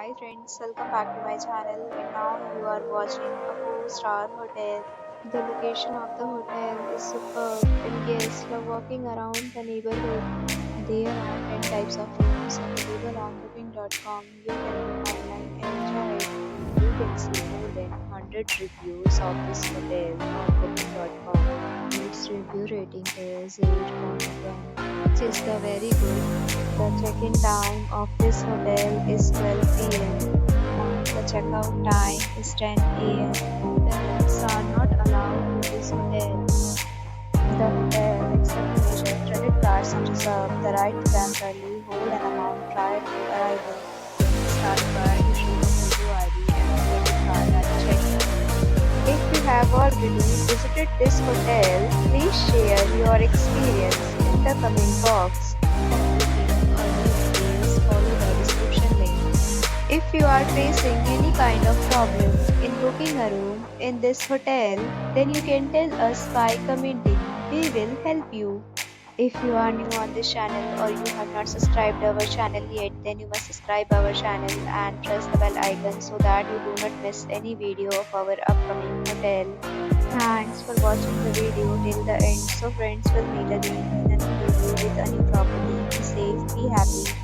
Hi friends, welcome back to my channel and now you are watching a 4-star hotel. The location of the hotel is superb and guests love walking around the neighborhood. There are 10 types of rooms available on booking.com. You can book online and enjoy it. You can see more than 100 reviews of this hotel on booking.com. Its review rating is 8.10, which is the very good. The check-in time of this hotel is 12 p.m. The checkout time is 10 a.m. Pets are not allowed in this hotel. The hotel accepts major credit cards and reserves the right to temporarily hold an amount prior to arrival. Guests are required to show a photo ID and a credit card at check-in. If you have already visited this hotel, please share your experience in the comment box. If you are facing any kind of problem in booking a room in this hotel, then you can tell us by commenting. We will help you. If you are new on this channel or you have not subscribed our channel yet, then you must subscribe our channel and press the bell icon so that you do not miss any video of our upcoming hotel. Thanks for watching the video till the end. So friends, will meet again in a new video with a new property. Be safe, be happy.